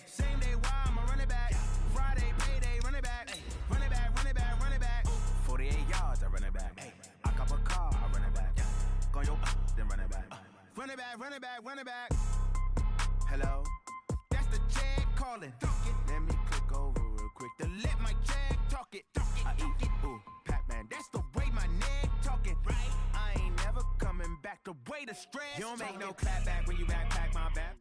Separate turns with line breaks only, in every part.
Same day, why I'm a running back. Friday, payday, running back. Running back, running back, running back. 48 yards, I run it back. I cop a car, I run it back. Go yo, then run it back. Running back, running back, running back. Hello, that's the Jag calling. Let me click over real quick to let my Jag talk it. I eat it, ooh, Pac-Man. That's the way my neck talking. Right, I ain't never coming back. The way the stress. You don't make no clap back when you backpack my back.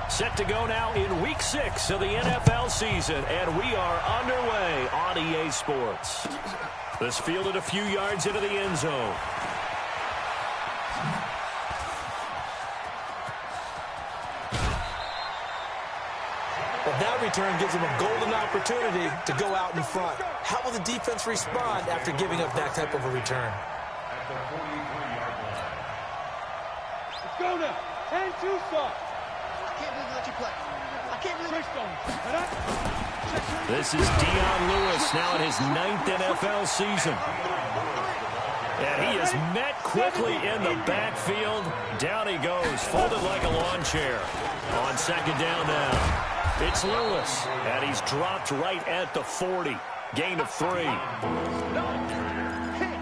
Set to go now in Week 6 of the NFL season, and we are underway on EA Sports. This fielded a few yards into the end zone.
Well, that return gives them a golden opportunity to go out in front. How will the defense respond after giving up that type of a return?
Let's go now. 10-2 start.
This is Dion Lewis now in his 9th NFL season. And he is met quickly in the backfield. Down he goes, folded like a lawn chair. On second down now, it's Lewis. And he's dropped right at the 40. Gain of 3.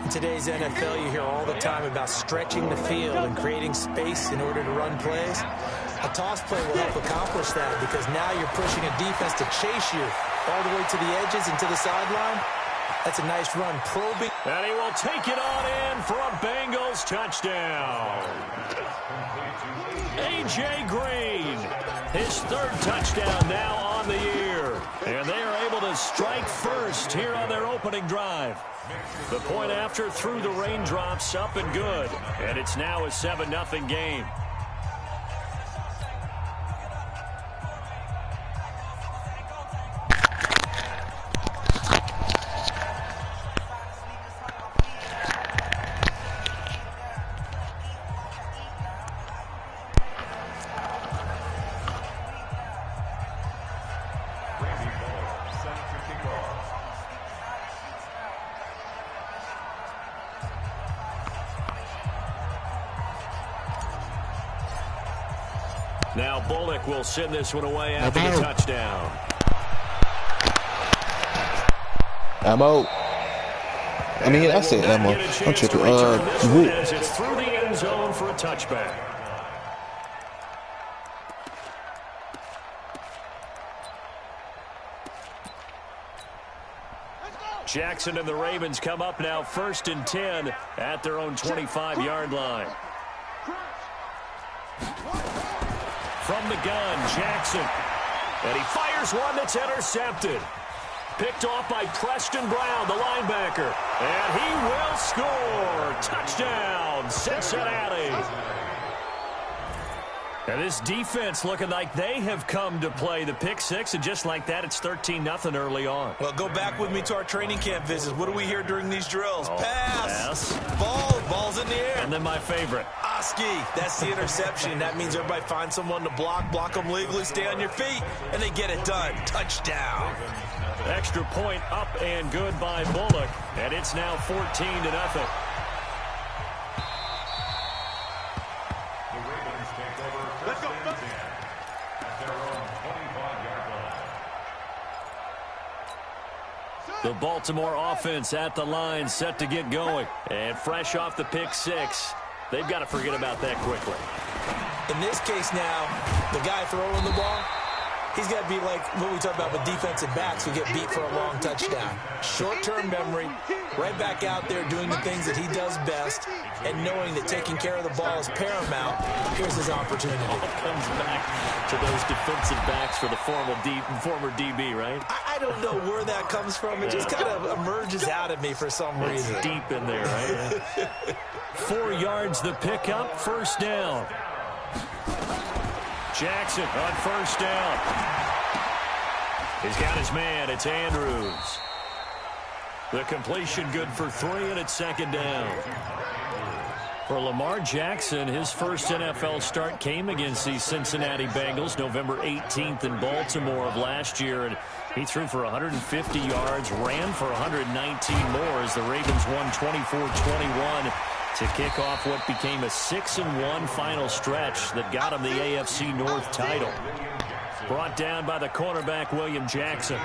In today's NFL, you hear all the time about stretching the field and creating space in order to run plays. A toss play will help accomplish that because now you're pushing a defense to chase you all the way to the edges and to the sideline. That's a nice run, probing.
And he will take it on in for a Bengals touchdown. A.J. Green, his 3rd touchdown now on the year. And they are able to strike first here on their opening drive. The point after through the raindrops, up and good. And it's now a 7-0 game. Now Bullock will send this one away after the touchdown.
Ammo. I mean, I said ammo. I'm tripping.
As it's through the end zone for a touchback. Jackson and the Ravens come up now 1st and 10 at their own 25-yard line. From the gun, Jackson. And he fires one that's intercepted. Picked off by Preston Brown, the linebacker. And he will score. Touchdown, Cincinnati. And this defense looking like they have come to play the pick six, and just like that, it's 13-0 early on.
Well, go back with me to our training camp visits. What do we hear during these drills? Pass. Ball's in the air.
And then my favorite.
Oski, that's the interception. That means everybody finds someone to block them legally, stay on your feet, and they get it done. Touchdown.
Extra point up and good by Bullock, and it's now 14-0. The Baltimore offense at the line, set to get going. And fresh off the pick six, they've got to forget about that quickly.
In this case now, the guy throwing the ball, He's got to be like what we talk about with defensive backs who get beat for a long touchdown. Short-term memory, right back out there doing the things that he does best, and knowing that taking care of the ball is paramount. Here's his opportunity.
All comes back to those defensive backs for the former DB, right?
I don't know where that comes from. It just kind of emerges out of me for some reason.
It's deep in there, right? 4 yards the pickup, first down. Jackson on first down. He's got his man. It's Andrews. The completion good for 3, and it's second down. For Lamar Jackson, his first NFL start came against the Cincinnati Bengals November 18th in Baltimore of last year, and he threw for 150 yards, ran for 119 more as the Ravens won 24-21 to kick off what became a 6-1 final stretch that got him the AFC North title. Brought down by the cornerback, William Jackson.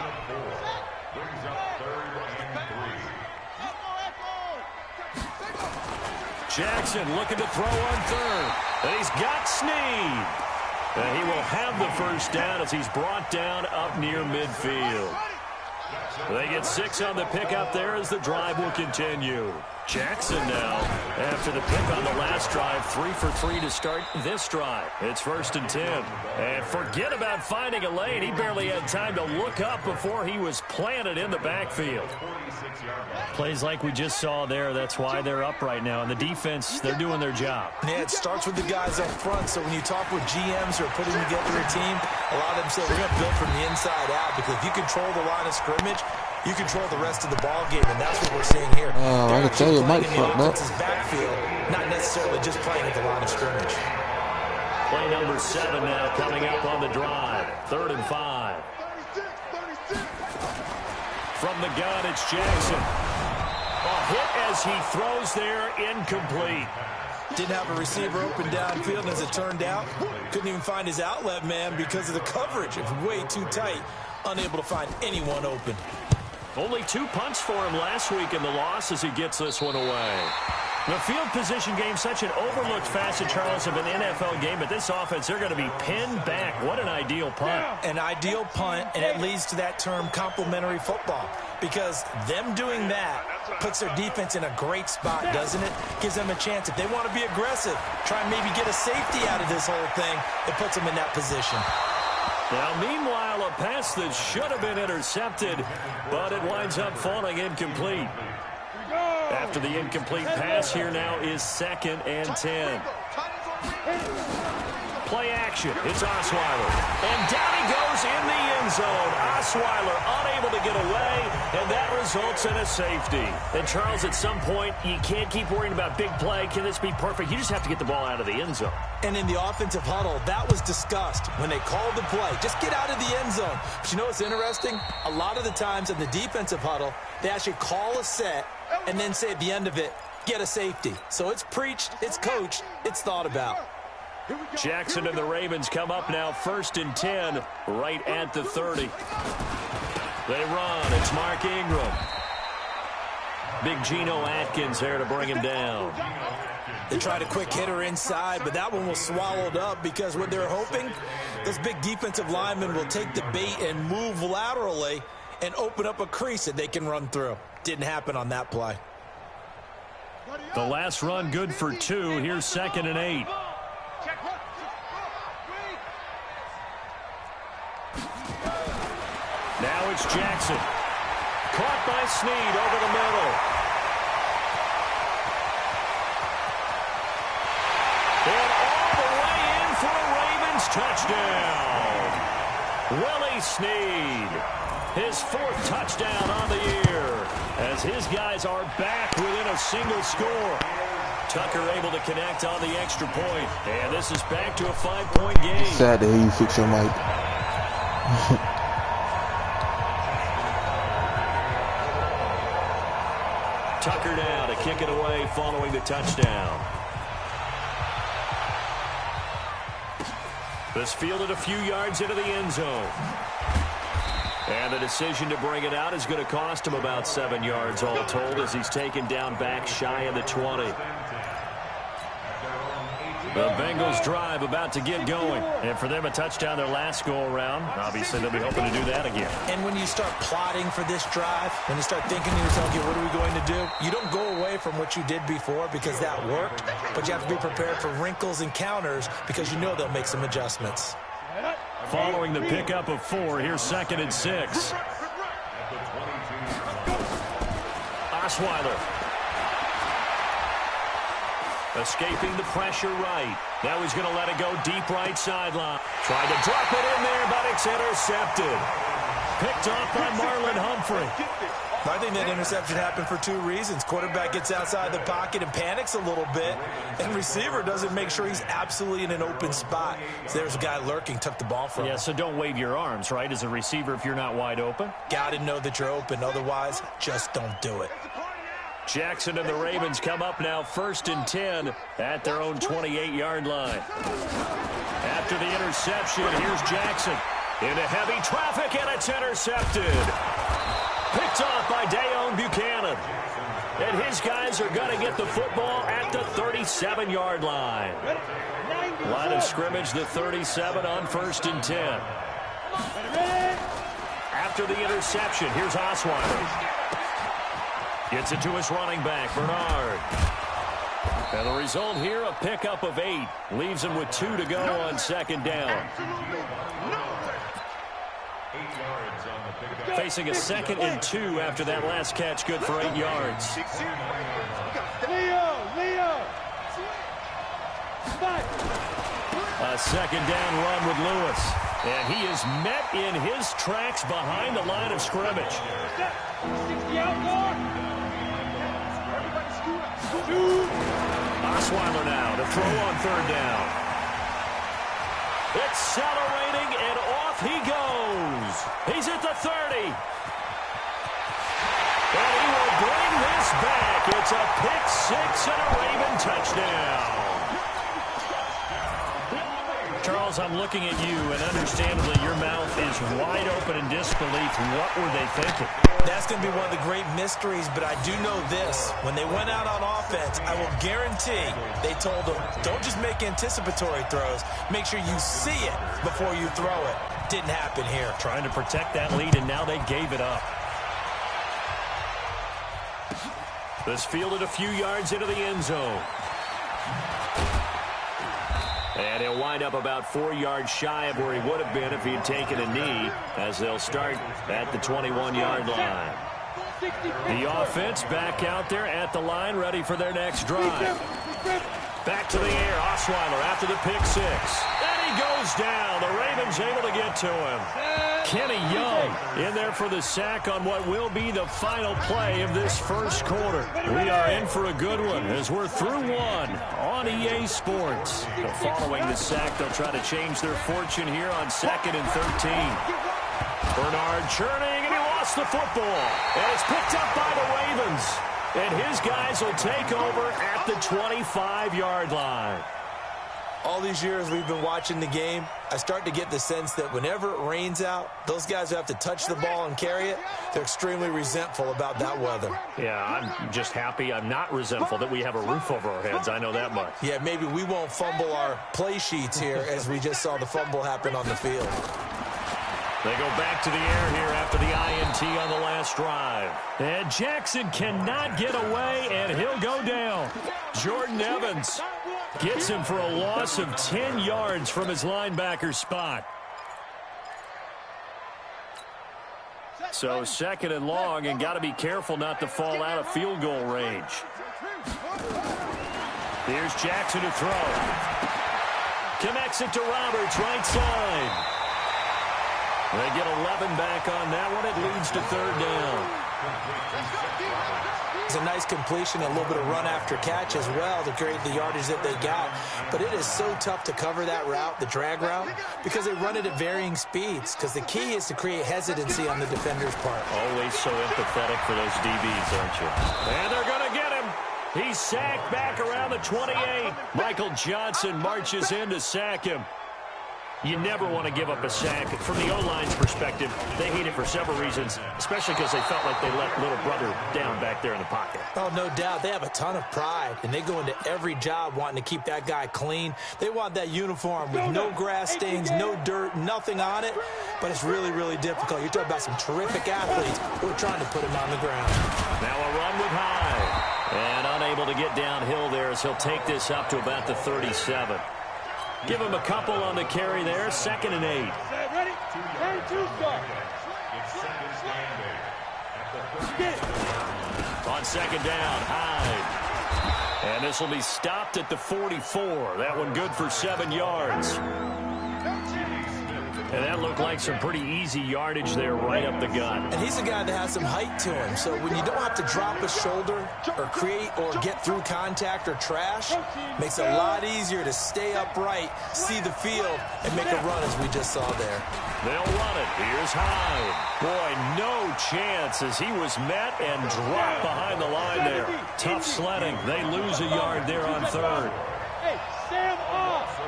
Jackson looking to throw on third. And he's got Snead. And he will have the first down as he's brought down up near midfield. They get 6 on the pickup there as the drive will continue. Jackson now, after the pick on the last drive, 3 for 3 to start this drive. It's 1st and 10. And forget about finding a lane. He barely had time to look up before he was planted in the backfield. Plays like we just saw there. That's why they're up right now. And the defense, they're doing their job.
Yeah, it starts with the guys up front. So when you talk with GMs who are putting together a team, a lot of them say we're going to build from the inside out, because if you control the line of scrimmage, you control the rest of the ball game, and that's what we're seeing here.
I can tell you, Mike fucked up.
Backfield, not necessarily just playing at the line of scrimmage.
Play number 7 now coming up on the drive. 3rd and 5. From the gun, it's Jackson. A hit as he throws there, incomplete.
Didn't have a receiver open downfield, and as it turned out, couldn't even find his outlet man because of the coverage. It was way too tight, unable to find anyone open.
Only 2 punts for him last week in the loss as he gets this one away. The field position game, such an overlooked facet, Charles, of an NFL game. But this offense, they're going to be pinned back. What an ideal punt.
An ideal punt, and it leads to that term complementary football. Because them doing that puts their defense in a great spot, doesn't it? Gives them a chance. If they want to be aggressive, try and maybe get a safety out of this whole thing, it puts them in that position.
Now, meanwhile, a pass that should have been intercepted, but it winds up falling incomplete. After the incomplete pass, here now is 2nd and 10. Play action. It's Osweiler. And down he goes in the end zone. Osweiler unable to get away, and that results in a safety. And, Charles, at some point, you can't keep worrying about big play. Can this be perfect? You just have to get the ball out of the end zone.
And in the offensive huddle, that was discussed when they called the play. Just get out of the end zone. But you know what's interesting? A lot of the times in the defensive huddle, they actually call a set and then say at the end of it, get a safety. So it's preached, it's coached, it's thought about.
Jackson and the Ravens come up now 1st and 10 right at the 30. They run. It's Mark Ingram. Big Geno Atkins there to bring him down.
They tried a quick hitter inside, but that one was swallowed up because what they're hoping, those big defensive linemen will take the bait and move laterally and open up a crease that they can run through. Didn't happen on that play.
The last run good for 2. Here's 2nd and 8. Now it's Jackson. Caught by Snead over the middle. And all the way in for a Ravens touchdown. Willie Snead. His 4th touchdown on the year as his guys are back within a single score. Tucker able to connect on the extra point. And this is back to a 5-point game.
Sad to hear you fix your mic.
Tucker now to kick it away following the touchdown. This fielded a few yards into the end zone. And the decision to bring it out is going to cost him about 7 yards all told as he's taken down back shy of the 20. The Bengals drive about to get going. And for them, a touchdown their last go-around. Obviously, they'll be hoping to do that again.
And when you start plotting for this drive, when you start thinking to yourself, okay, what are we going to do? You don't go away from what you did before because that worked, but you have to be prepared for wrinkles and counters because you know they'll make some adjustments.
Following the pickup of 4, here's 2nd and 6. Osweiler. Escaping the pressure right. Now he's going to let it go deep right sideline. Tried to drop it in there, but it's intercepted. Picked off by Marlon Humphrey.
I think that interception happened for 2 reasons. Quarterback gets outside the pocket and panics a little bit, and receiver doesn't make sure he's absolutely in an open spot. So there's a guy lurking, took the ball from him.
Yeah, so don't wave your arms, right, as a receiver if you're not wide open.
Got to know that you're open. Otherwise, just don't do it.
Jackson and the Ravens come up now 1st and 10 at their own 28-yard line. After the interception, here's Jackson. Into heavy traffic, and it's intercepted. Picked off by Dayon Buchanan. And his guys are going to get the football at the 37-yard line. Line of scrimmage, the 37 on 1st and 10. After the interception, here's Osweiler. Gets it to his running back, Bernard. And the result here, a pickup of 8. Leaves him with 2 to go on 2nd down. Facing a 2nd and 2 after that last catch, good for 8 yards. A 2nd down run with Lewis. And he is met in his tracks behind the line of scrimmage. Osweiler now to throw on 3rd down. Accelerating, and off he goes. He's at the 30. And he will bring this back. It's a pick 6 and a Raven touchdown. Charles, I'm looking at you, and understandably your mouth is wide open in disbelief. What were they thinking?
That's going to be one of the great mysteries, but I do know this. When they went out on offense, I will guarantee they told them, don't just make anticipatory throws. Make sure you see it before you throw it. Didn't happen here.
Trying to protect that lead, and now they gave it up. This fielded a few yards into the end zone. And he'll wind up about 4 yards shy of where he would have been if he had taken a knee, as they'll start at the 21-yard line. The offense back out there at the line, ready for their next drive. Back to the air, Osweiler after the pick 6. And he goes down. The Ravens able to get to him. Kenny Young in there for the sack on what will be the final play of this first quarter. We are in for a good one as we're through 1 on EA Sports. Following the sack, they'll try to change their fortune here on 2nd and 13. Bernard churning, and he lost the football. And it's picked up by the Ravens. And his guys will take over at the 25-yard line.
All these years we've been watching the game, I start to get the sense that whenever it rains out, those guys who have to touch the ball and carry it, they're extremely resentful about that weather.
Yeah, I'm just happy I'm not resentful that we have a roof over our heads. I know that much.
Yeah, maybe we won't fumble our play sheets here as we just saw the fumble happen on the field.
They go back to the air here after the INT on the last drive. And Jackson cannot get away, and he'll go down. Jordan Evans gets him for a loss of 10 yards from his linebacker spot. So 2nd and long, and got to be careful not to fall out of field goal range. Here's Jackson to throw. Connects it to Roberts, right side. They get 11 back on that one. It leads to 3rd down.
It's a nice completion, a little bit of run after catch as well to create the yardage that they got. But it is so tough to cover that route, the drag route, because they run it at varying speeds. Because the key is to create hesitancy on the defender's part.
Always so empathetic for those DBs, aren't you? And they're going to get him. He's sacked back around the 28. Michael Johnson marches in to sack him. You never want to give up a sack. From the O-line's perspective, they hate it for several reasons, especially because they felt like they let little brother down back there in the pocket.
Oh, no doubt. They have a ton of pride, and they go into every job wanting to keep that guy clean. They want that uniform with no grass stains, no dirt, nothing on it, but it's really, really difficult. You're talking about some terrific athletes who are trying to put him on the ground.
Now a run with Hyde, and unable to get downhill there as he'll take this up to about the 37. Give him a couple on the carry there. 2nd and 8.
Ready? And 2 start.
On 2nd down, Hyde. And this will be stopped at the 44. That one good for 7 yards. And that looked like some pretty easy yardage there right up the gut.
And he's a guy that has some height to him. So when you don't have to drop a shoulder or create or get through contact or trash, makes it a lot easier to stay upright, see the field, and make a run as we just saw there.
They'll run it. Here's Hyde. Boy, no chance as he was met and dropped behind the line there. Tough sledding. They lose a yard there on 3rd.
Hey, Sam off.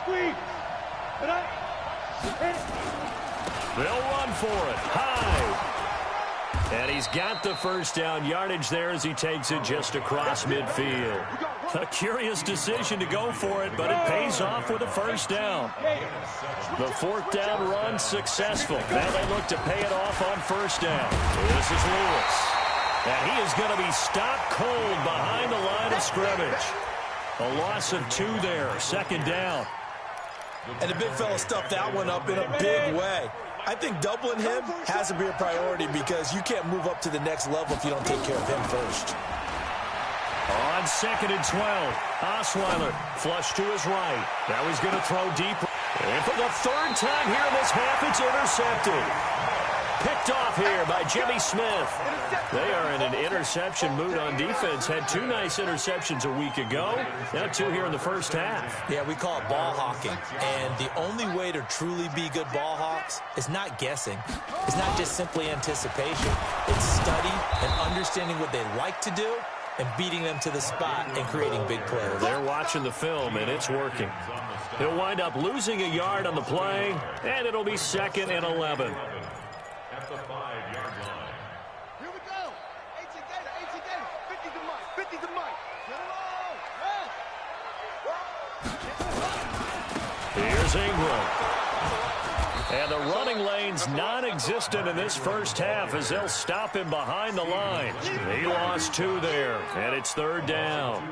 Squeeze.
They'll run for it. Hyde. And he's got the first down yardage there as he takes it just across midfield. A curious decision to go for it, but it pays off with a first down. The 4th down run successful. Now they look to pay it off on 1st down. This is Lewis. And he is going to be stopped cold behind the line of scrimmage. A loss of 2 there. 2nd down.
And the big fella stuffed that one up in a big way. I think doubling him has to be a priority because you can't move up to the next level if you don't take care of him first.
On 2nd and 12, Osweiler flush to his right. Now he's going to throw deep. And for the 3rd time here in this half, it's intercepted. Picked off here by Jimmy Smith. They are in an interception mood on defense. Had 2 nice interceptions a week ago. Now 2 here in the first half.
Yeah, we call it ball hawking. And the only way to truly be good ball hawks is not guessing. It's not just simply anticipation. It's study and understanding what they like to do and beating them to the spot and creating big plays.
They're watching the film, and it's working. He'll wind up losing a yard on the play, and it'll be 2nd and 11.
At the 5-yard line.
Here we go. 18 Gator, 50 to Mike, 50 to Mike. Get it on.
Here's Ingram. And the running lane's non-existent in this first half as they'll stop him behind the line. He lost 2 there, and it's 3rd down.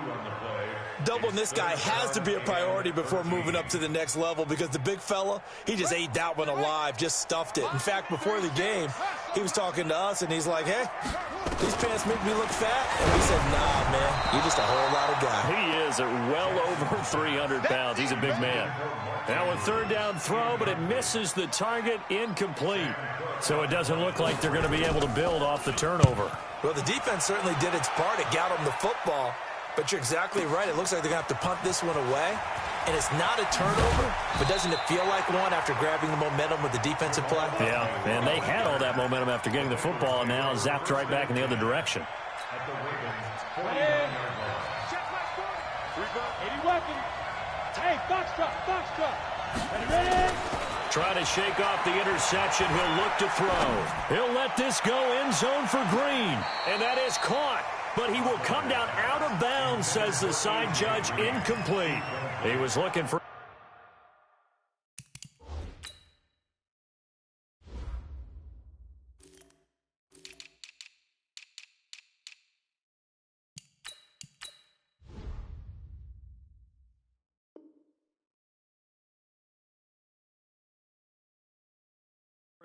Doubling this guy has to be a priority before moving up to the next level because the big fella, he just ate that one alive, just stuffed it. In fact, before the game, he was talking to us, and he's like, hey, these pants make me look fat. And we said, nah, man, you're just a whole lot of guy.
He is at well over 300 pounds. He's a big man. Now a 3rd down throw, but it misses the target, incomplete. So it doesn't look like they're going to be able to build off the turnover.
Well, the defense certainly did its part. It got them the football. But you're exactly right. It looks like they're going to have to punt this one away. And it's not a turnover, but doesn't it feel like one after grabbing the momentum with the defensive play?
Yeah, and they had all that momentum after getting the football, and now zapped right back in the other direction.
At the Ravens'
80 weapons. Hey, box drop. Ready?
Trying to shake off the interception. He'll look to throw. He'll let this go end zone for Green. And that is caught. But he will come down out of bounds, says the side judge. Incomplete. He was looking for...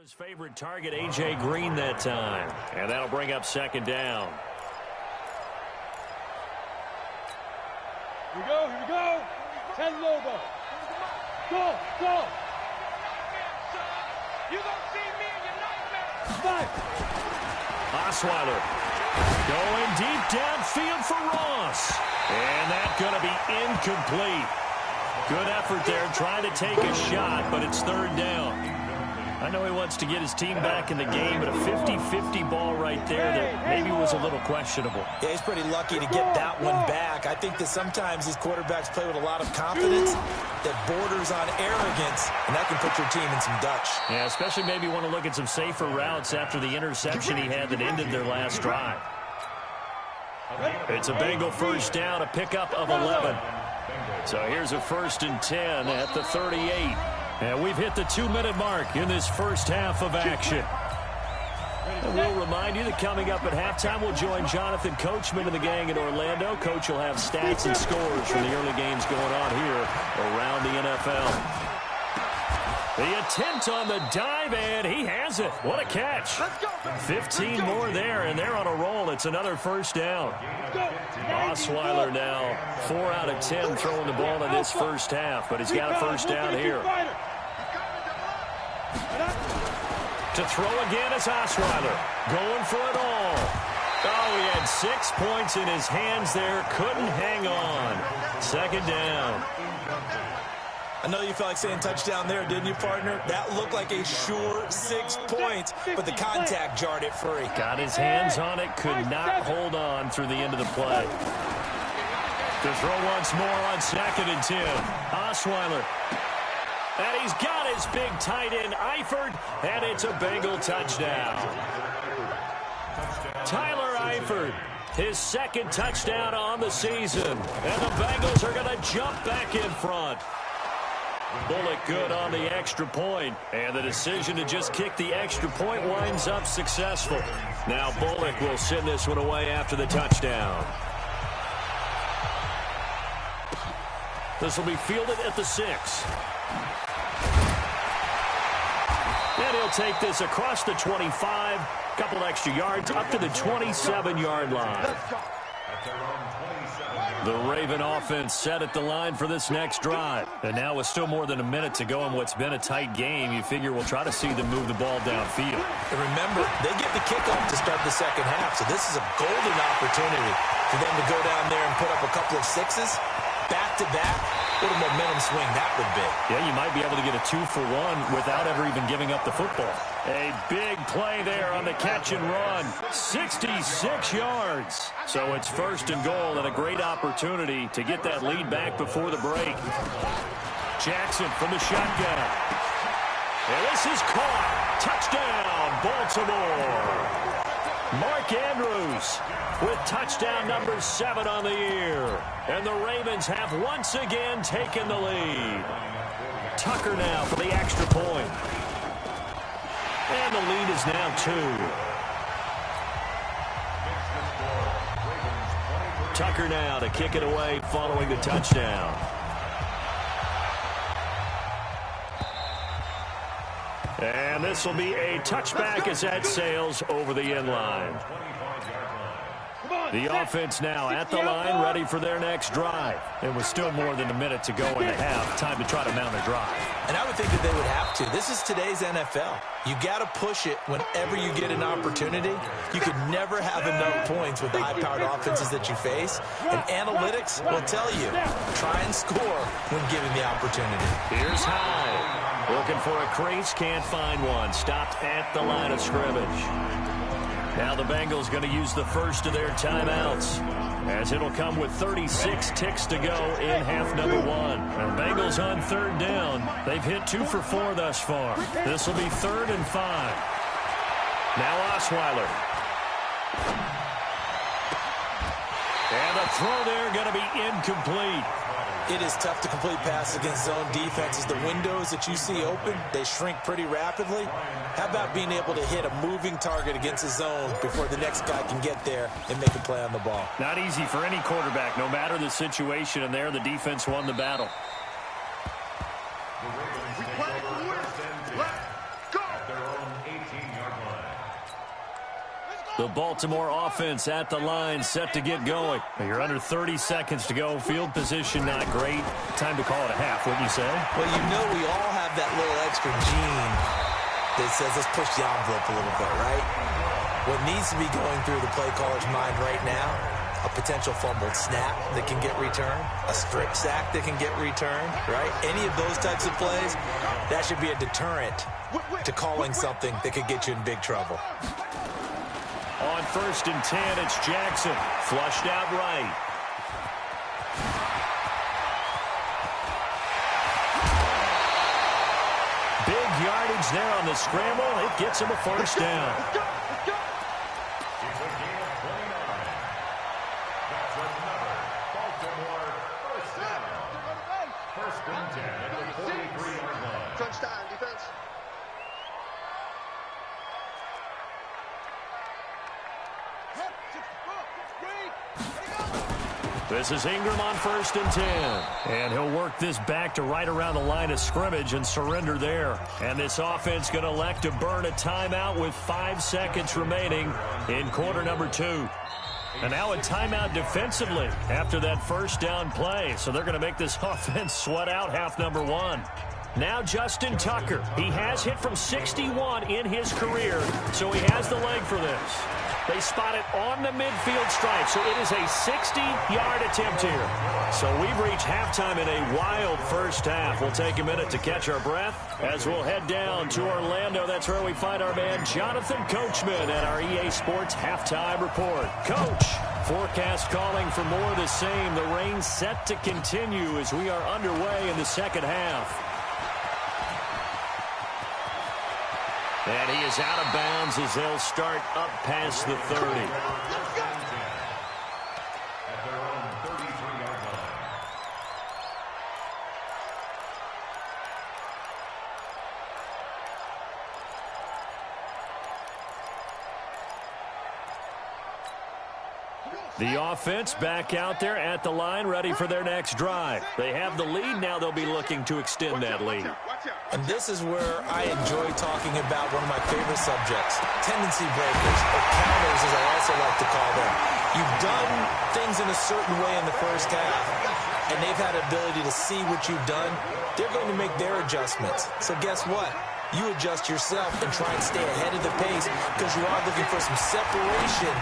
his favorite target, A.J. Green, that time. And that'll bring up 2nd down.
Here we go. 10 Lobo. Go. You gonna see me in your nightmare. 5.
Osweiler going deep downfield for Ross. And that's going to be incomplete. Good effort there trying to take a shot, but it's 3rd down. I know he wants to get his team back in the game, but a 50-50 ball right there that maybe was a little questionable.
Yeah, he's pretty lucky to get that one back. I think that sometimes these quarterbacks play with a lot of confidence that borders on arrogance, and that can put your team in some Dutch.
Yeah, especially maybe want to look at some safer routes after the interception he had that ended their last drive. It's a Bengal first down, a pickup of 11. So here's a 1st and 10 at the 38. And we've hit the 2-minute mark in this first half of action. And we'll remind you that coming up at halftime, we'll join Jonathan Coachman and the gang in Orlando. Coach will have stats and scores from the early games going on here around the NFL. The attempt on the dive, and he has it. What a catch. 15 more there, and they're on a roll. It's another first down. Osweiler now 4 out of 10 throwing the ball in this first half, but he's got a first down here. To throw again is Osweiler. Going for it all. Oh, he had 6 points in his hands there. Couldn't hang on. 2nd down.
I know you felt like saying touchdown there, didn't you, partner? That looked like a sure 6 points, but the contact jarred it free.
Got his hands on it, could not hold on through the end of the play. To throw once more on 2nd and 10. Osweiler. And he's got his big tight end, Eifert, and it's a Bengal touchdown. Tyler Eifert, his 2nd touchdown on the season. And the Bengals are going to jump back in front. Bullock good on the extra point, and the decision to just kick the extra point winds up successful. Now Bullock will send this one away after the touchdown. This will be fielded at the 6. And he'll take this across the 25, couple extra yards up to the 27-yard line. The Raven offense set at the line for this next drive. And now with still more than a minute to go in what's been a tight game, you figure we'll try to see them move the ball downfield.
And remember, they get the kickoff to start the second half, so this is a golden opportunity for them to go down there and put up a couple of 6s back-to-back. What a momentum swing that would be.
Yeah, you might be able to get a 2-for-1 without ever even giving up the football. A big play there on the catch and run. 66 yards. So it's 1st and goal and a great opportunity to get that lead back before the break. Jackson from the shotgun. And this is caught. Touchdown, Baltimore. Mark Andrews with touchdown number 7 on the year. And the Ravens have once again taken the lead. Tucker now for the extra point. And the lead is now 2. Tucker now to kick it away following the touchdown. And this will be a touchback as that sails over the end line. The offense now at the line, ready for their next drive. And with still more than a minute to go in the half, time to try to mount a drive.
And I would think that they would have to. This is today's NFL. You got to push it whenever you get an opportunity. You could never have enough points with the high-powered offenses that you face. And analytics will tell you, try and score when given the opportunity.
Here's Hyde. Looking for a crease, can't find one. Stopped at the line of scrimmage. Now the Bengals going to use the first of their timeouts, as it'll come with 36 ticks to go in half number 1. And Bengals on 3rd down. They've hit 2 for 4 thus far. This will be 3rd and 5. Now Osweiler. And the throw there going to be incomplete.
It is tough to complete passes against zone defenses. The windows that you see open, they shrink pretty rapidly. How about being able to hit a moving target against a zone before the next guy can get there and make a play on the ball?
Not easy for any quarterback, no matter the situation, and there the defense won the battle. The Baltimore offense at the line, set to get going. You're under 30 seconds to go. Field position not great. Time to call it a half, wouldn't you say?
Well, you know we all have that little extra gene that says let's push the envelope a little bit, right? What needs to be going through the play caller's mind right now, a potential fumbled snap that can get returned, a strip sack that can get returned, right? Any of those types of plays, that should be a deterrent to calling something that could get you in big trouble.
On 1st and 10, it's Jackson. Flushed out right. Big yardage there on the scramble. It gets him a first down.
It's a gain of 29. That's another Baltimore first down. First and 10 at the 43-yard line.
Touchdown, defense.
This is Ingram on 1st and 10. And he'll work this back to right around the line of scrimmage and surrender there. And this offense going to elect to burn a timeout with 5 seconds remaining in quarter number 2. And now a timeout defensively after that first down play. So they're going to make this offense sweat out half number 1. Now Justin Tucker. He has hit from 61 in his career, so he has the leg for this. They spot it on the midfield stripe, so it is a 60-yard attempt here. So we've reached halftime in a wild first half. We'll take a minute to catch our breath as we'll head down to Orlando. That's where we find our man Jonathan Coachman at our EA Sports Halftime Report. Coach, forecast calling for more of the same. The rain set to continue as we are underway in the second half. And he is out of bounds as they'll start up past the 30.
At their own 33-yard line.
The offense back out there at the line, ready for their next drive. They have the lead. Now they'll be looking to extend that lead.
And this is where I enjoy talking about one of my favorite subjects, tendency breakers, or counters as I also like to call them. You've done things in a certain way in the first half, and they've had ability to see what you've done. They're going to make their adjustments. So guess what? You adjust yourself and try and stay ahead of the pace because you are looking for some separation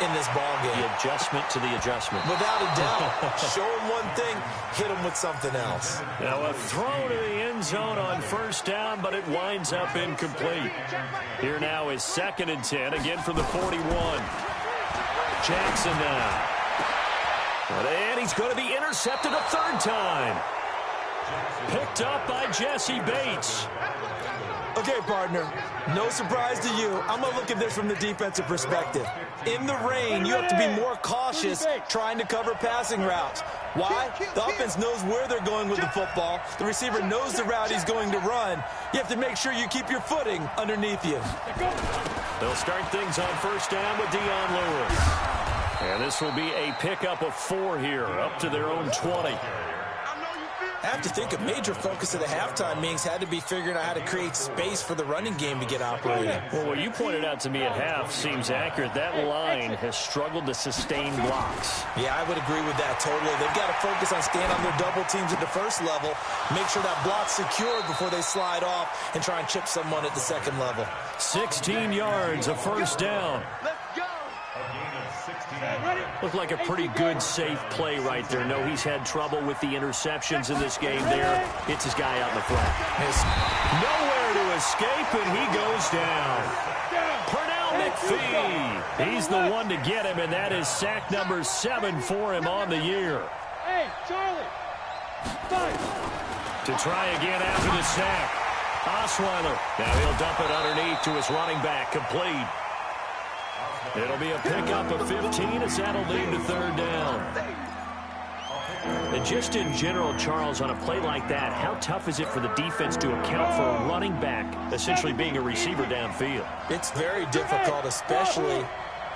in this ball game.
The adjustment to the adjustment.
Without a doubt. Show them one thing, hit them with something else.
Now a throw to the end zone on first down, but it winds up incomplete. Here now is 2nd and 10, again from the 41. Jackson now. And he's going to be intercepted a 3rd time. Picked up by Jesse Bates.
Okay, partner, no surprise to you. I'm going to look at this from the defensive perspective. In the rain, you have to be more cautious trying to cover passing routes. Why? The offense knows where they're going with the football. The receiver knows the route he's going to run. You have to make sure you keep your footing underneath you.
They'll start things on first down with Dion Lewis. And this will be a pickup of 4 here, up to their own 20.
I have to think a major focus of the halftime meetings had to be figuring out how to create space for the running game to get operating.
Well, what you pointed out to me at half seems accurate. That line has struggled to sustain blocks.
Yeah, I would agree with that totally. They've got to focus on staying on their double teams at the first level, make sure that block's secured before they slide off and try and chip someone at the second level.
16 yards, a first down. Looked like a pretty good, safe play right there. No, he's had trouble with the interceptions in this game there. Hits his guy out in the flat. Nowhere to escape, and he goes down. Pernell McPhee. He's the one to get him, and that is sack number 7 for him on the year.
Hey, Charlie.
To try again after the sack. Osweiler. Now he'll dump it underneath to his running back. Complete. It'll be a pickup of 15 as that'll lead to 3rd down. And just in general, Charles, on a play like that, how tough is it for the defense to account for a running back essentially being a receiver downfield?
It's very difficult, especially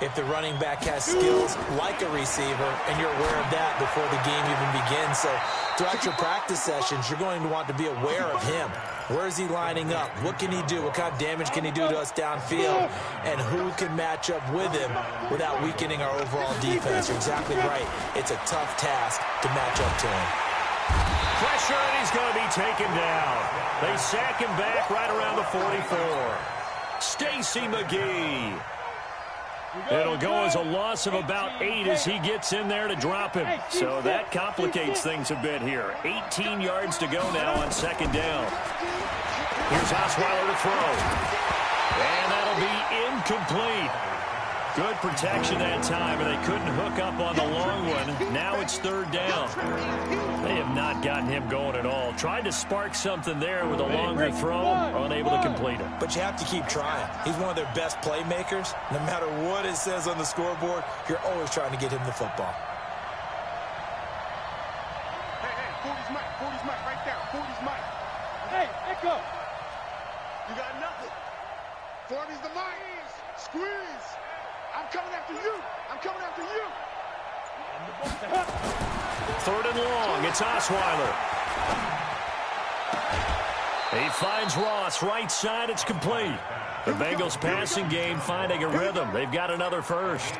if the running back has skills like a receiver, and you're aware of that before the game even begins. So throughout your practice sessions, you're going to want to be aware of him. Where is he lining up? What can he do? What kind of damage can he do to us downfield? And who can match up with him without weakening our overall defense? You're exactly right. It's a tough task to match up to him.
Pressure, and he's going to be taken down. They sack him back right around the 44. Stacy McGee. It'll go as a loss of about 8 as he gets in there to drop him. So that complicates things a bit here. 18 yards to go now on second down. Here's Osweiler to throw. And that'll be incomplete. Good protection that time, and they couldn't hook up on the long one. Now it's third down. They have not gotten him going at all. Tried to spark something there with a longer throw, unable to complete it.
But you have to keep trying. He's one of their best playmakers. No matter what it says on the scoreboard, you're always trying to get him the football.
Hey, 40's Mike, right there. 40's Mike. Hey, Echo. You got nothing. 40's the Mike. Squeeze. I'm coming after you. I'm coming after you.
Third and long. It's Osweiler. He finds Ross. Right side. It's complete. The Bengals passing game finding a rhythm. They've got another first.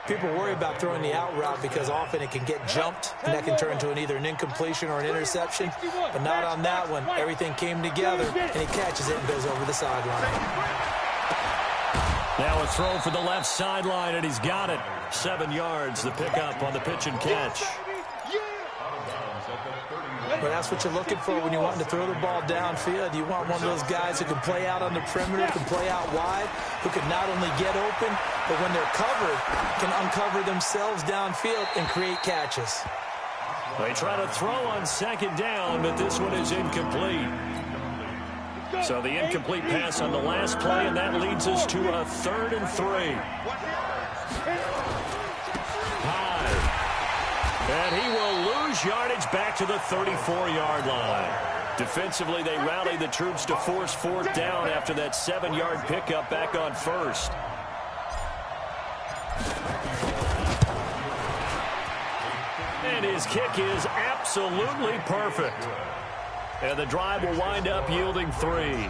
People worry about throwing the out route because often it can get jumped, and that can turn into either an incompletion or an interception. But not on that one. Everything came together, and he catches it and goes over the sideline.
Now a throw for the left sideline, and he's got it. 7 yards, the pickup on the pitch and catch.
But that's what you're looking for when you're wanting to throw the ball downfield. You want one of those guys who can play out on the perimeter, can play out wide, who can not only get open, but when they're covered, can uncover themselves downfield and create catches.
They try to throw on second down, but this one is incomplete. So the incomplete pass on the last play, and that leads us to a 3rd and 3. High. And he will lose yardage back to the 34-yard line. Defensively, they rallied the troops to force 4th down after that 7-yard pickup back on 1st. And his kick is absolutely perfect. And the drive will wind up yielding 3.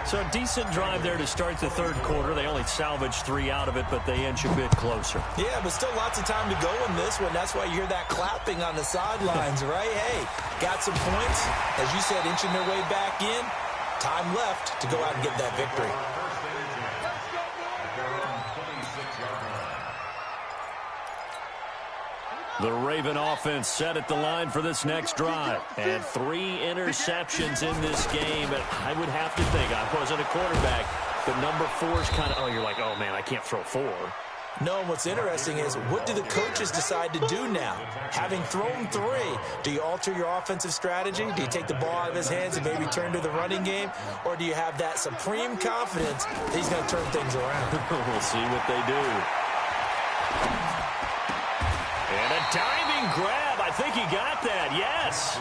So a decent drive there to start the third quarter. They only salvaged 3 out of it, but they inch a bit closer.
Yeah, but still lots of time to go in this one. That's why you hear that clapping on the sidelines, right? Hey, got some points. As you said, inching their way back in. Time left to go out and get that victory.
The Raven offense set at the line for this next drive. And 3 interceptions in this game. And I would have to think, I wasn't a quarterback, but number 4 is kind of, oh, you're like, oh, man, I can't throw 4.
No, and what's interesting is, what do the coaches decide to do now? Having thrown 3, do you alter your offensive strategy? Do you take the ball out of his hands and maybe turn to the running game? Or do you have that supreme confidence that he's going to turn things around?
We'll see what they do. And a diving grab. I think he got that. Yes.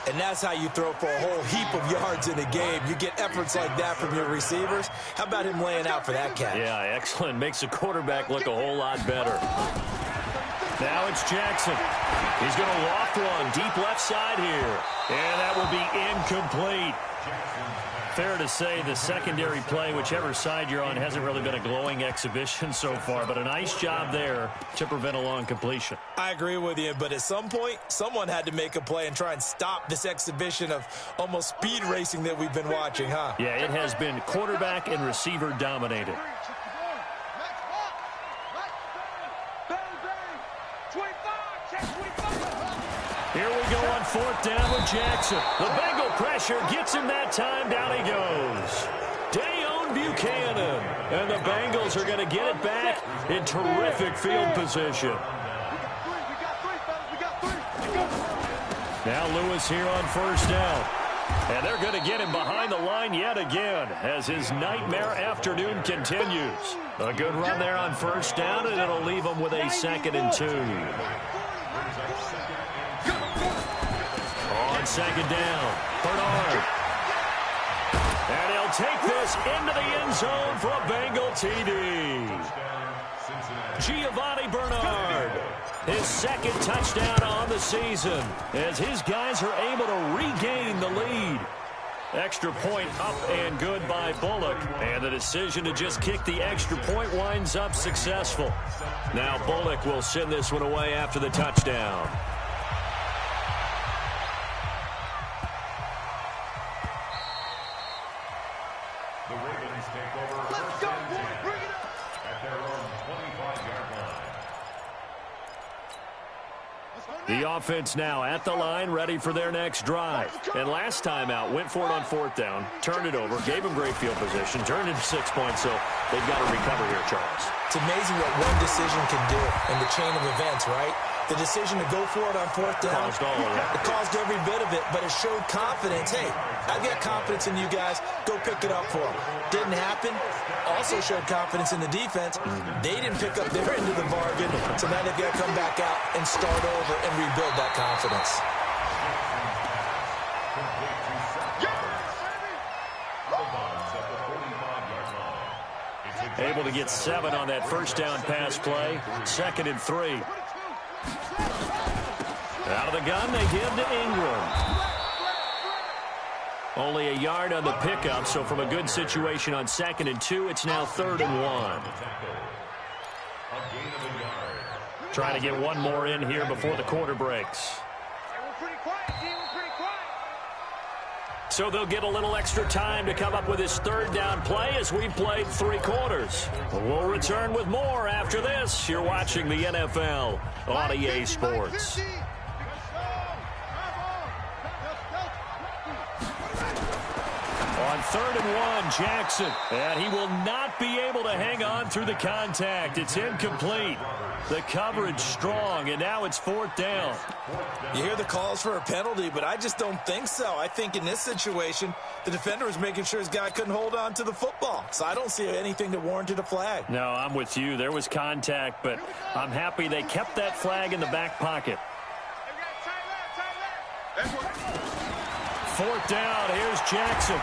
And that's how you throw for a whole heap of yards in a game. You get efforts like that from your receivers. How about him laying out for that catch?
Yeah, excellent. Makes the quarterback look a whole lot better. Now it's Jackson. He's going to loft one deep left side here. And that will be incomplete. Fair to say the secondary play, whichever side you're on, hasn't really been a glowing exhibition so far, but a nice job there to prevent a long completion.
I agree with you, but at some point, someone had to make a play and try and stop this exhibition of almost speed racing that we've been watching, huh?
Yeah, it has been quarterback and receiver dominated. Here we go on 4th down with Jackson. The Bengal pressure gets him that time. Down he goes. Dayon Buchanan. And the Bengals are going to get it back in terrific field position. Now Lewis here on 1st down. And they're going to get him behind the line yet again as his nightmare afternoon continues. A good run there on 1st down, and it'll leave him with a 2nd and 2. On 2nd down, Bernard. And he'll take this into the end zone for a Bengal TD. Giovanni Bernard, his 2nd touchdown on the season as his guys are able to regain the lead. Extra point up and good by Bullock. And the decision to just kick the extra point winds up successful. Now Bullock will send this one away after the touchdown.
Falcons take over first and 10 at their own 25-yard line.
The offense now at the line, ready for their next drive. And last time out, went for it on fourth down, turned it over, gave them great field position, turned into 6 points, so they've got to recover here, Charles.
It's amazing what one decision can do in the chain of events, right? The decision to go for it on fourth down, it caused every bit of it, but it showed confidence. Hey, I've got confidence in you guys. Go pick it up for them. Didn't happen. Also showed confidence in the defense. They didn't pick up their end of the bargain, so now they've got to come back out and start over and rebuild that confidence.
Able to get 7 on that first down pass play. 2nd and 3. Out of the gun, they give to Ingram. Only a yard on the pickup, so from a good situation on 2nd and 2, it's now 3rd and 1. Trying to get one more in here before the quarter breaks. So they'll get a little extra time to come up with his 3rd down play as we played 3 quarters. We'll return with more after this. You're watching the NFL on EA Sports. On 3rd and 1, Jackson. And he will not be able to hang on through the contact. It's incomplete. The coverage strong, and now it's 4th down.
You hear the calls for a penalty, but I just don't think so. I think in this situation, the defender was making sure his guy couldn't hold on to the football. So I don't see anything that warranted a flag.
No, I'm with you. There was contact, but I'm happy they kept that flag in the back pocket. 4th down, here's Jackson.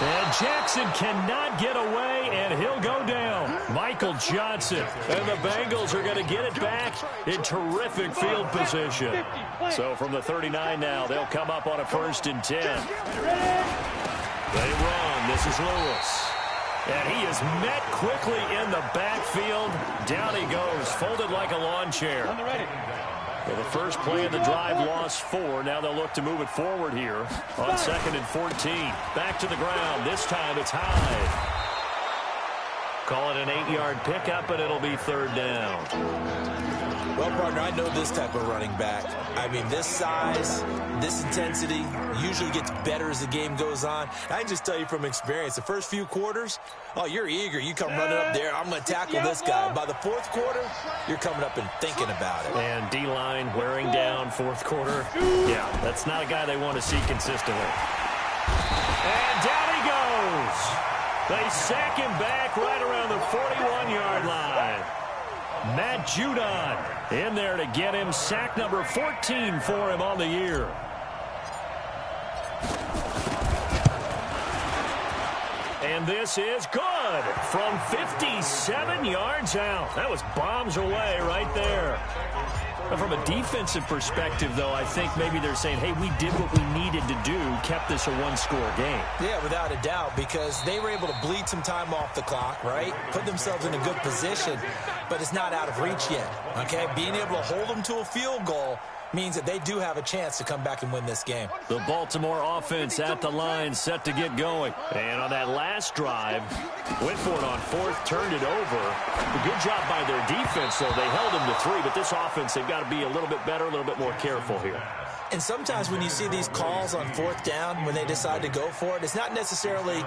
And Jackson cannot get away, and he'll go down. Michael Johnson. And the Bengals are going to get it back in terrific field position. So from the 39 now, they'll come up on a 1st and 10. They run. This is Lewis. And he is met quickly in the backfield. Down he goes, folded like a lawn chair. Well, the first play of the drive lost 4. Now they'll look to move it forward here on 2nd and 14. Back to the ground. This time it's Hyde. Call it an 8-yard pickup, but it'll be 3rd down.
Well, partner, I know this type of running back. I mean, this size, this intensity usually gets better as the game goes on. I can just tell you from experience, the first few quarters, oh, you're eager. You come running up there, I'm going to tackle this guy. By the 4th quarter, you're coming up and thinking about it.
And D-line wearing down 4th quarter. Yeah, that's not a guy they want to see consistently. And down he goes. They sack him back right around the 41-yard line. Matt Judon in there to get him. Sack number 14 for him on the year. And this is good from 57 yards out. That was bombs away right there. Now, from a defensive perspective, though, I think maybe they're saying, hey, we did what we needed to do, kept this a 1-score game.
Yeah, without a doubt, because they were able to bleed some time off the clock, right? Put themselves in a good position, but it's not out of reach yet, okay? Being able to hold them to a field goal means that they do have a chance to come back and win this game.
The Baltimore offense at the line, set to get going. And on that last drive, went for it on 4th, turned it over. A good job by their defense, though. They held them to 3, but this offense, they've got to be a little bit better, a little bit more careful here.
And sometimes when you see these calls on 4th down, when they decide to go for it, it's not necessarily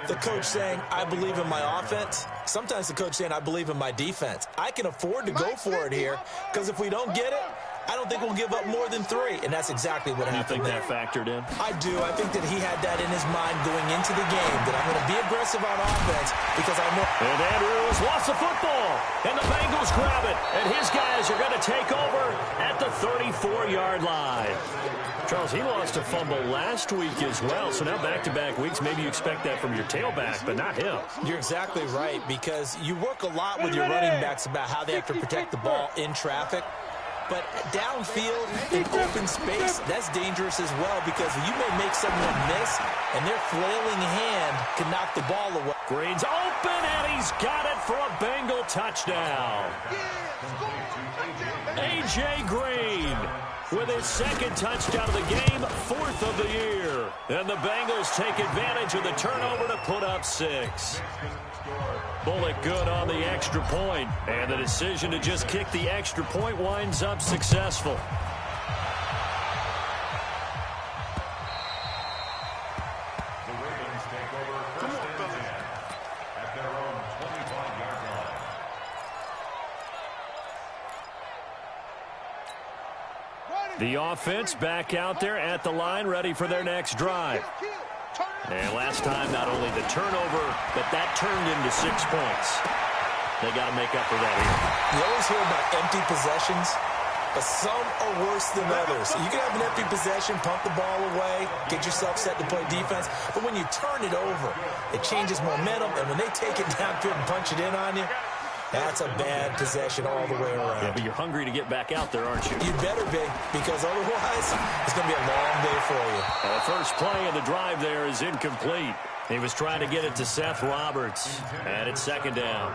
the coach saying, I believe in my offense. Sometimes the coach saying, I believe in my defense. I can afford to go for it here, because if we don't get it, I don't think we'll give up more than 3, and that's exactly what happened there.
You think that factored in?
I do. I think that he had that in his mind going into the game, that I'm going to be aggressive on offense because I know.
And Andrews lost the football, and the Bengals grab it, and his guys are going to take over at the 34-yard line. Charles, he lost a fumble last week as well, so now back-to-back weeks, maybe you expect that from your tailback, but not him.
You're exactly right, because you work a lot with your running backs about how they have to protect the ball in traffic. But downfield, in open space, that's dangerous as well because you may make someone miss, and their flailing hand can knock the ball away.
Green's open. open, and he's got it for a Bengal touchdown. A.J. Green with his second touchdown of the game, 4th of the year. And the Bengals take advantage of the turnover to put up 6. Bullock good on the extra point, and the decision to just kick the extra point winds up successful.
The Ravens take over first and 10 at their own 25-yard line.
The offense back out there at the line, ready for their next drive. And last time, not only the turnover, but that turned into 6 points. They got to make up for that here.
You always hear about empty possessions, but some are worse than others. You can have an empty possession, pump the ball away, get yourself set to play defense, but when you turn it over, it changes momentum, and when they take it downfield and punch it in on you, that's a bad possession all the way around.
Yeah, but you're hungry to get back out there, aren't you?
You better be, because otherwise, it's going to be a long day for you.
And the first play of the drive there is incomplete. He was trying to get it to Seth Roberts, and it's 2nd down.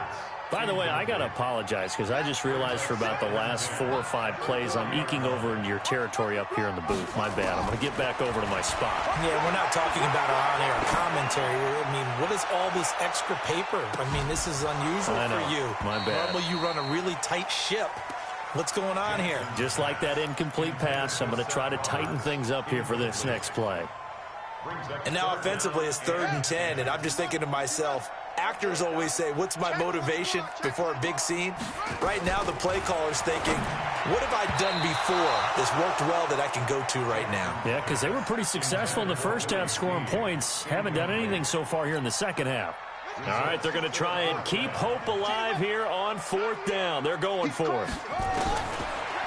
By the way, I got to apologize because I just realized for about the last 4 or 5 plays, I'm eking over into your territory up here in the booth. My bad. I'm going to get back over to my spot.
Yeah, we're not talking about our on-air commentary. I mean, what is all this extra paper? I mean, this is unusual for you.
My bad.
Normally, you run a really tight ship. What's going on here?
Just like that incomplete pass, I'm going to try to tighten things up here for this next play.
And now offensively, it's 3rd and 10, and I'm just thinking to myself, actors always say, what's my motivation before a big scene? Right now, the play caller's thinking, what have I done before that's worked well that I can go to right now?
Yeah, because they were pretty successful in the first half scoring points. Haven't done anything so far here in the second half. All right, they're going to try and keep hope alive here on 4th down. They're going for it.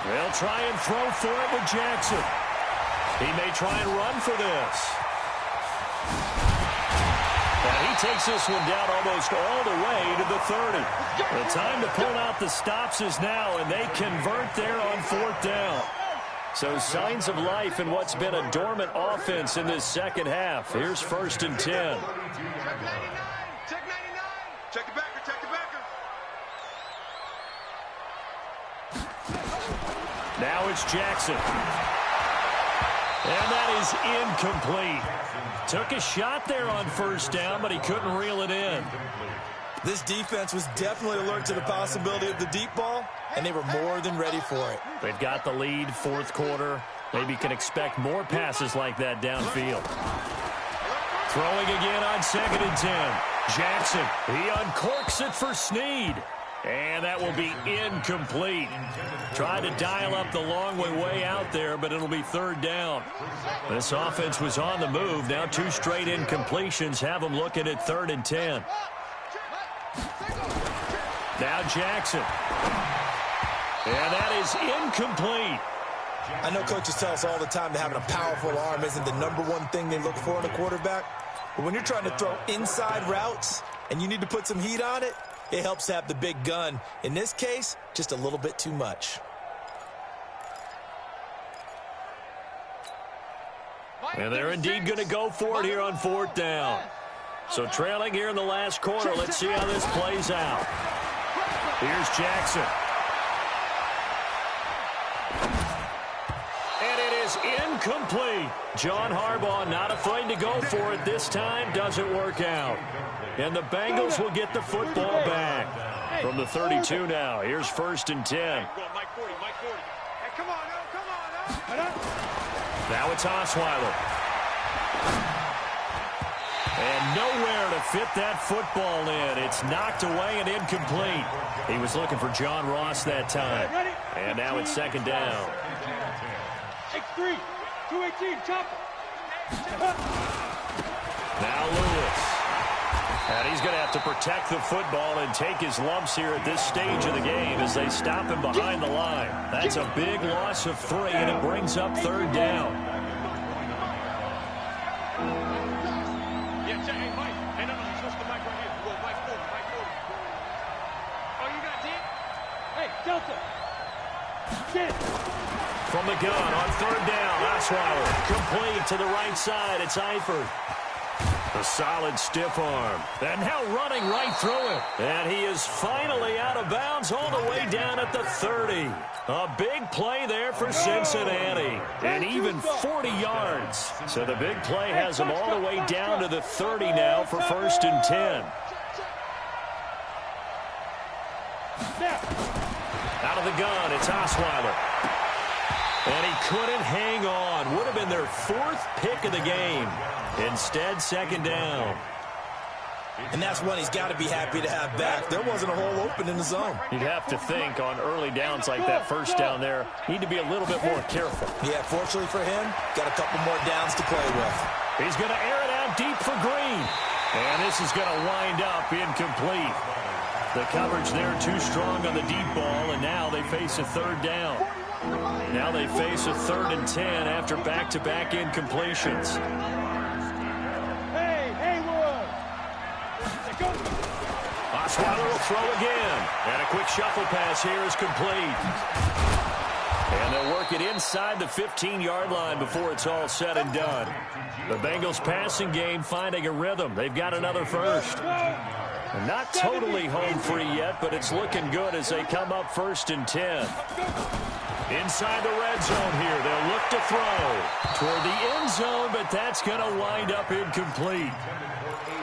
They'll try and throw for it with Jackson. He may try and run for this. And he takes this one down almost all the way to the 30. The time to pull out the stops is now, and they convert there on 4th down. So signs of life in what's been a dormant offense in this second half. Here's 1st and 10.
Check 99. Check 99. Check the backer. Check the backer.
Now it's Jackson. And that is incomplete. Took a shot there on 1st down, but he couldn't reel it in.
This defense was definitely alert to the possibility of the deep ball, and they were more than ready for it.
They've got the lead, 4th quarter. Maybe can expect more passes like that downfield. Throwing again on 2nd and 10. Jackson, he uncorks it for Snead. And that will be incomplete. Tried to dial up the long way out there, but it'll be 3rd down. This offense was on the move. Now 2 straight incompletions have them looking at 3rd and 10. Now Jackson. And that is incomplete.
I know coaches tell us all the time that having a powerful arm isn't the #1 thing they look for in a quarterback. But when you're trying to throw inside routes and you need to put some heat on it, it helps to have the big gun. In this case, just a little bit too much.
And they're indeed going to go for it here on 4th down. So trailing here in the last quarter. Let's see how this plays out. Here's Jackson. And it is incomplete. John Harbaugh not afraid to go for it this time. Doesn't work out. And the Bengals will get the football back. From the 32 now. Here's 1st and 10. Now it's Osweiler. And nowhere to fit that football in. It's knocked away and incomplete. He was looking for John Ross that time. And now it's 2nd down.
X3, 218, chopper.
Now Lewis. And he's going to have to protect the football and take his lumps here at this stage of the game as they stop him behind the line. That's a big loss of 3, and it brings up 3rd down.
Yeah, check. Hey, Mike. Hey, no, switch the mic right here. Go, Mike 40, Mike 40. Oh, you got 10? Hey, Delta. 10.
From the gun on 3rd down, Osweiler complete to the right side. It's Eifert. A solid stiff arm. And now running right through it. And he is finally out of bounds all the way down at the 30. A big play there for Cincinnati. And even 40 yards. So the big play has him all the way down to the 30 now for 1st and 10. Out of the gun, it's Osweiler. And he couldn't hang on. Would have been their 4th pick of the game. Instead, 2nd down.
And that's one he's got to be happy to have back. There wasn't a hole open in the zone.
You'd have to think on early downs like that, 1st down there, need to be a little bit more careful.
Yeah, fortunately for him, got a couple more downs to play with.
He's going to air it out deep for Green. And this is going to wind up incomplete. The coverage there too strong on the deep ball, and now they face a 3rd down. Now they face a 3rd and 10 after back-to-back incompletions. Osweiler will throw again. And a quick shuffle pass here is complete. And they'll work it inside the 15-yard line before it's all said and done. The Bengals passing game finding a rhythm. They've got another first. And not totally home free yet, but it's looking good as they come up 1st and 10. Inside the red zone here. They'll look to throw toward the end zone, but that's going to wind up incomplete.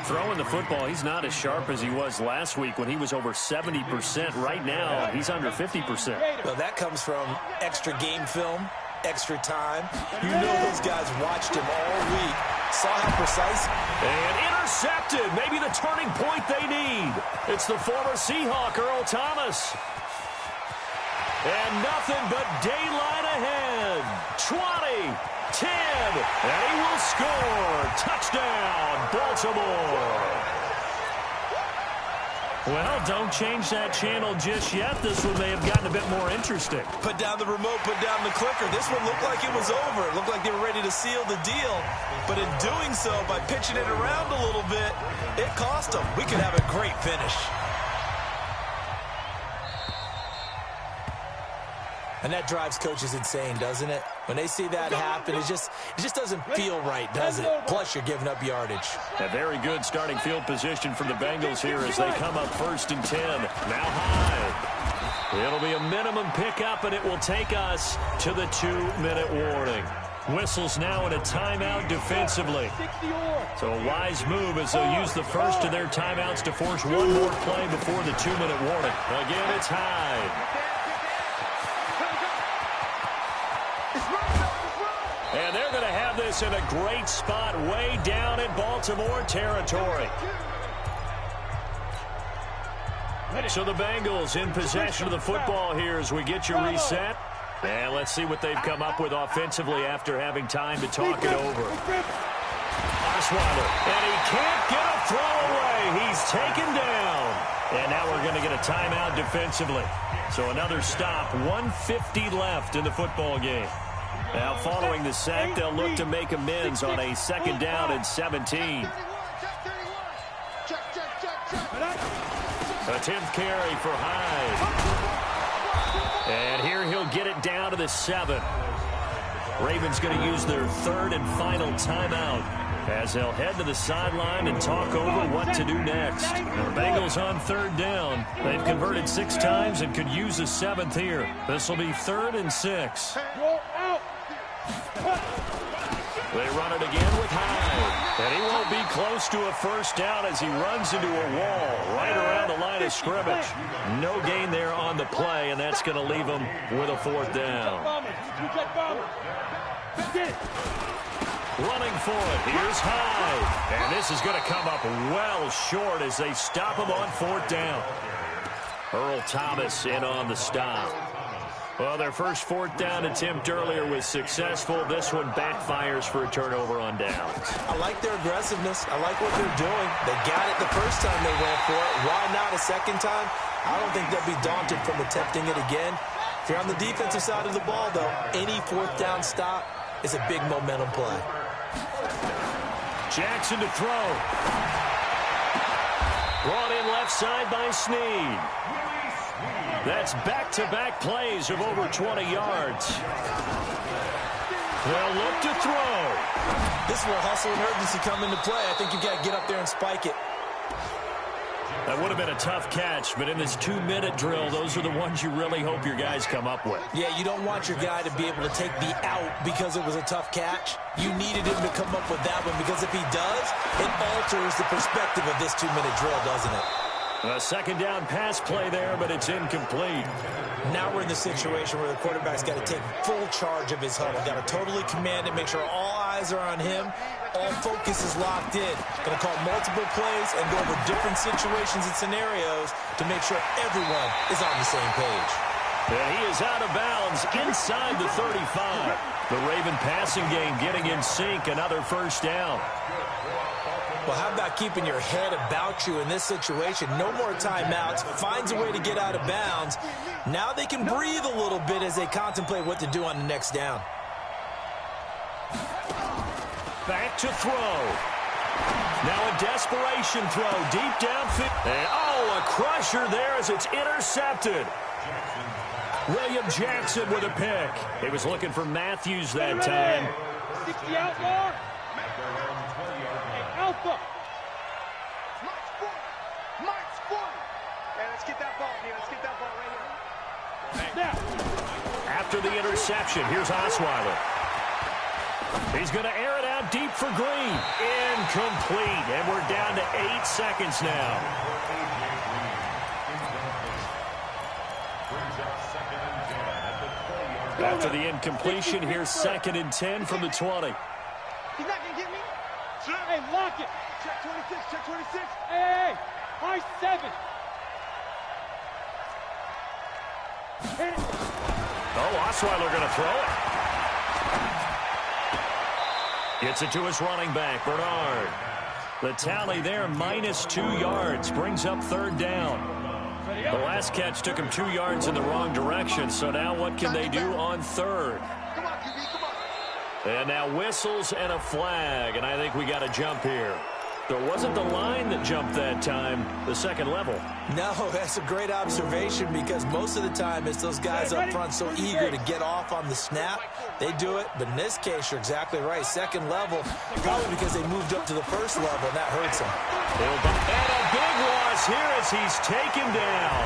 Throwing the football, he's not as sharp as he was last week when he was over 70%. Right now, he's under 50%.
Well, that comes from extra game film, extra time. You know those guys watched him all week, saw how precise.
And intercepted, maybe the turning point they need. It's the former Seahawk, Earl Thomas. And nothing but daylight ahead. 20, 10, and he will score. Touchdown, Baltimore. Well, don't change that channel just yet. This one may have gotten a bit more interesting.
Put down the remote, put down the clicker. This one looked like it was over. It looked like they were ready to seal the deal. But in doing so, by pitching it around a little bit, it cost them. We could have a great finish. And that drives coaches insane, doesn't it? When they see that happen, it just doesn't feel right, does it? Plus, you're giving up yardage.
A very good starting field position for the Bengals here as they come up 1st and 10. Now high. It'll be a minimum pickup, and it will take us to the 2-minute warning. Whistles now in a timeout defensively. So a wise move as they'll use the first of their timeouts to force one more play before the 2-minute warning. Again, it's high. And they're going to have this in a great spot way down in Baltimore territory. So the Bengals in possession of the football here as we get you reset. And let's see what they've come up with offensively after having time to talk it over. Osweiler, and he can't get a throw away. He's taken down. And now we're going to get a timeout defensively. So another stop, 1:50 left in the football game. Now, following the sack, they'll look to make amends on a 2nd down and 17. A 10th carry for Hyde. And here he'll get it down to the 7. Ravens going to use their 3rd and final timeout as they'll head to the sideline and talk over what to do next. The Bengals on 3rd down. They've converted 6 times and could use a 7th here. This will be 3rd and 6. They run it again with Hyde. And he won't be close to a 1st down as he runs into a wall right around the line of scrimmage. No gain there on the play, and that's going to leave him with a 4th down. Running for it. Here's Hyde. And this is going to come up well short as they stop him on 4th down. Earl Thomas in on the stop. Well, their first 4th down attempt earlier was successful. This one backfires for a turnover on downs.
I like their aggressiveness. I like what they're doing. They got it the first time they went for it. Why not a second time? I don't think they'll be daunted from attempting it again. If you're on the defensive side of the ball, though, any 4th down stop is a big momentum play.
Jackson to throw. Brought in left side by Snead. That's back-to-back plays of over 20 yards. They'll look to throw.
This is where hustle and urgency come into play. I think you've got to get up there and spike it.
That would have been a tough catch, but in this 2-minute drill, those are the ones you really hope your guys come up with.
Yeah, you don't want your guy to be able to take the out because it was a tough catch. You needed him to come up with that one because if he does, it alters the perspective of this 2-minute drill, doesn't it?
A second down pass play there, but it's incomplete.
Now we're in the situation where the quarterback's got to take full charge of his huddle. Got to totally command it, make sure all eyes are on him. All focus is locked in. Going to call multiple plays and go over different situations and scenarios to make sure everyone is on the same page.
And he is out of bounds inside the 35. The Raven passing game getting in sync. Another first down.
Well, how about keeping your head about you in this situation? No more timeouts. Finds a way to get out of bounds. Now they can breathe a little bit as they contemplate what to do on the next down.
Back to throw. Now a desperation throw deep downfield. And a crusher there as it's intercepted. William Jackson with a pick. He was looking for Matthews that time.
60 out more. Hey, Alpha.
Mike's 40. Hey, let's get that ball here. Let's get that ball right here.
Now.
After the interception, here's Osweiler. He's going to air it out deep for Green. Incomplete. And we're down to 8 seconds now. After the incompletion, here's 2nd and 10 from the 20.
He's not going to get me.
Hey, lock it.
Check 26, check 26.
Hey, high 7. Hit it.
Osweiler going to throw it. Gets it to his running back, Bernard. The tally there, -2 yards, brings up 3rd down. The last catch took him 2 yards in the wrong direction, so now what can they do on 3rd?
Come on, QB, come on.
And now whistles and a flag, and I think we got a jump here. So it wasn't the line that jumped that time, the second level.
No, that's a great observation because most of the time it's those guys up front so eager to get off on the snap. They do it, but in this case, you're exactly right. Second level, probably because they moved up to the first level, and that hurts them.
And a big loss here as he's taken down.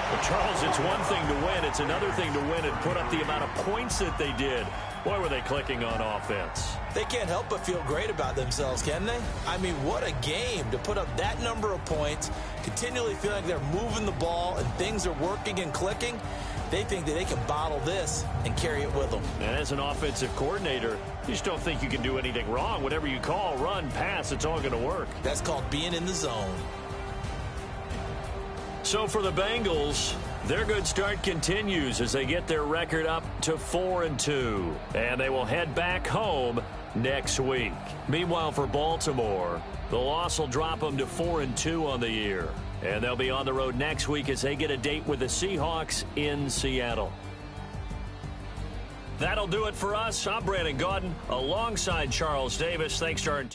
But Charles, it's one thing to win. It's another thing to win and put up the amount of points that they did. Boy, were they clicking on offense.
They can't help but feel great about themselves, can they? I mean, what a game to put up that number of points, continually feeling like they're moving the ball and things are working and clicking. They think that they can bottle this and carry it with them.
And as an offensive coordinator, you just don't think you can do anything wrong. Whatever you call, run, pass, it's all going to work.
That's called being in the zone.
So for the Bengals, their good start continues as they get their record up to 4-2. And they will head back home next week. Meanwhile, for Baltimore, the loss will drop them to 4-2 on the year. And they'll be on the road next week as they get a date with the Seahawks in Seattle. That'll do it for us. I'm Brandon Gaudin alongside Charles Davis. Thanks to our